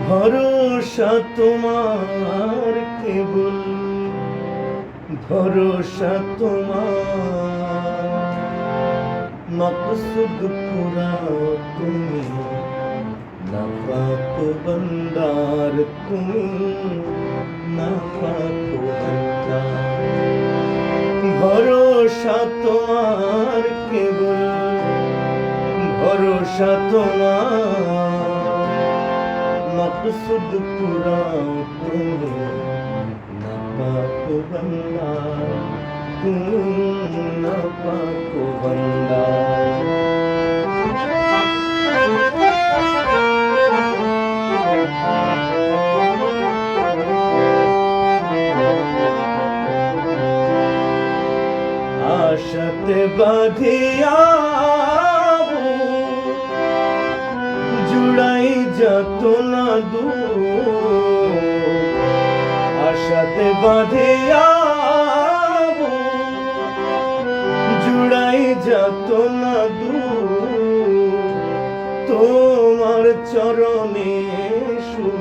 ভরসা তোমার কেবল, ভরসা তোমার, মকসুদ পুরা তুমি, নাপাক বান্দার তুমি, নাপাক বান্দার। ভরসা তোমার কেবল, ভরসা তোমার, মকসুদ পুরা তুমি, নাপাক বান্দার তুমি, নাপাক বান্দার। আশাতে বাঁধিয়া জুড়াই যত না দূর, আশাতে বাঁধিয়া জুড়াই যত না দূর, তোমার চরণে সুর,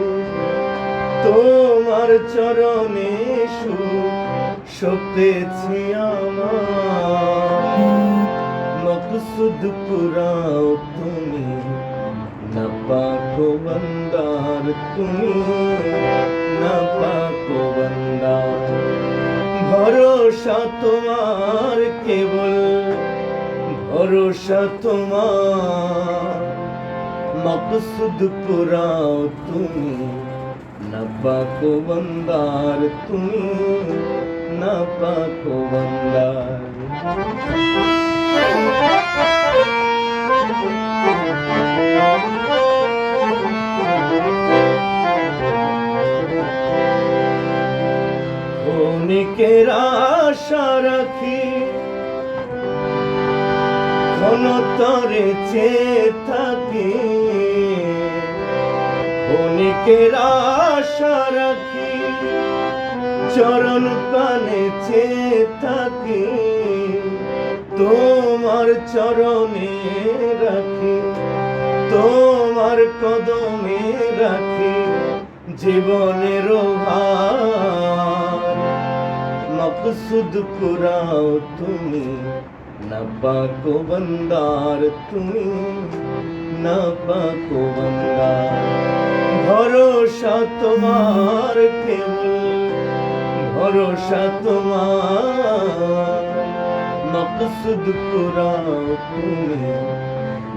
তোমার চরণে সুর সপেছি আমার। মকসুদ পুরাও তুমি, নাপাক বান্দার তুমি, নাপাক বান্দার। ভরসা তোমার কেবল, ভরসা তোমার, মকসুদ পুরাও তুমি, নাপাক বান্দার তুমি, নাপাক বান্দার। ক্ষণিকের আশা রাখি, ক্ষণতরে চেয়ে থাকি, ক্ষণিকের আশা রাখি, চরণ পানে চেয়ে থাকি, তোমার চরণে রাখি, তোমার কদমে রাখি জীবনের ভার। মকসুদ পুরাও তুমি, নাপাক বান্দার তুমি, নাপাক বান্দার। ভরসা তোমার কেবল, ভরসা তোমার, মকসুদ পুরাও তুমি,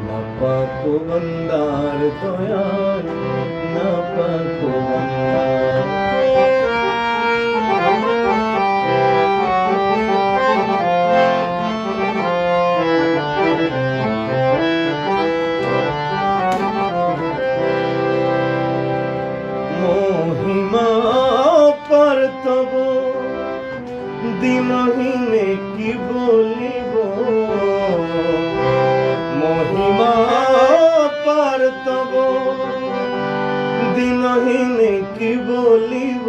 নাপাক বান্দার দয়াল, নাপাক বান্দার। মহিমা পার তব দিনহীনে কি বলিব, মহিমা পার তব দিনহীনে কি বলিব,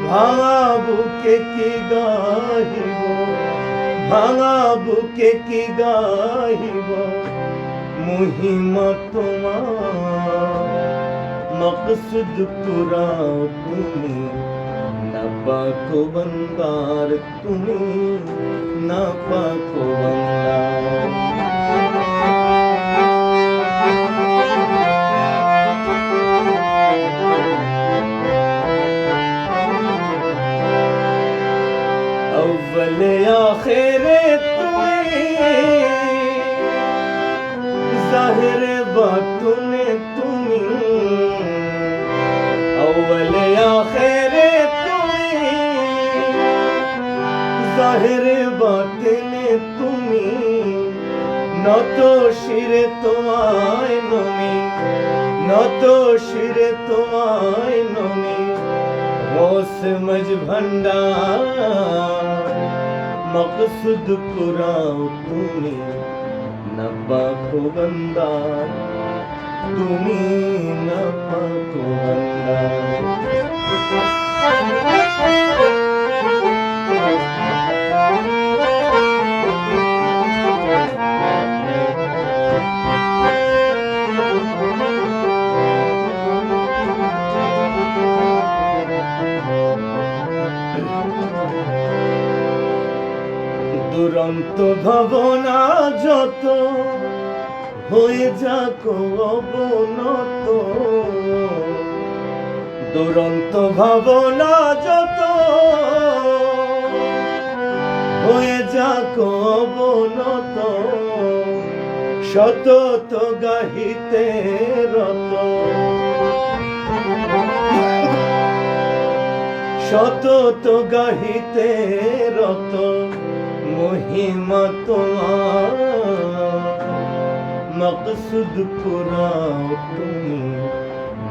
ভাঙা বুকে কি গাহিব, ভাঙা বুকে কি গাহিব মহিমা তোমার। মকসুদ পুরাও তুমি, নাপাক বান্দার তুমি, নাপাক বান্দার। अव्वले आखिरे तुम्हें, ज़ाहिरे बातुने तुम्हें, अव्वले आखिरे तुम्हें, ज़ाहिरे बातुने तुम्हें, नतो शिरे तुम्हारे नमी, नतो शिरे तुम्हारे नमी, रोस मज भंडार। मकसुद पुराओ তুমি, নাপাক বান্দার তুমি, নাপাক বান্দার। দুরন্ত ভাবনা যত হয়ে যাক অবনত, দুরন্ত ভাবনা যত হয়ে যাক অবনত, সতত গাহিতে রত, সতত গাহিতে রত মহিমা তোমার। মকসুদ পুরাও তুমি,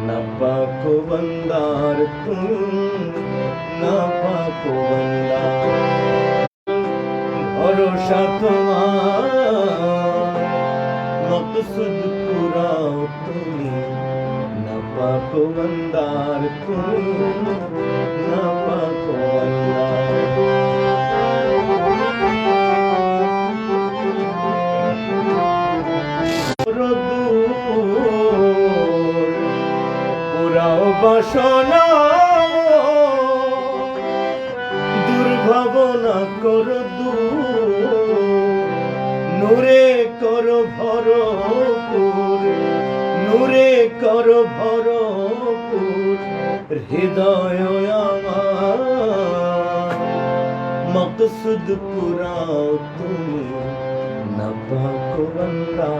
নাপাক বান্দার তুমি, নাপাক বান্দার। ভরসা তোমার, মকসুদ পুরাও তুমি, নাপাক বান্দার তুমি, নাপাক বান্দার। পুরাও বাসনা দুর্ভাবনা কর নূরে কর ভরপুর, নূরে কর ভরপুর হৃদয় আমার। মকসুদ পুরাও তুমি, নাপাক বান্দা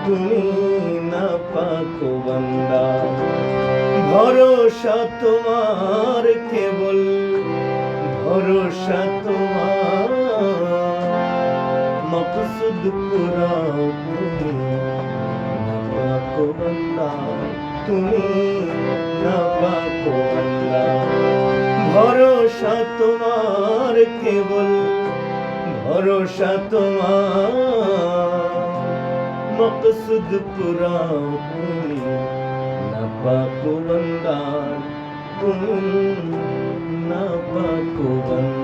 তুমি, নাপাক বান্দা। ভরসা তোমার কেবল, ভরসা তোমার। মকসুদ পুরাও তুমি, নাপাক বান্দা তুমি, নাপাক বান্দা। ভরসা তোমার কেবল, ভরসা তোমার। মকসুদ পুরাও তুমি, নাপাক বান্দা তুমি, নাপাক বান্দা।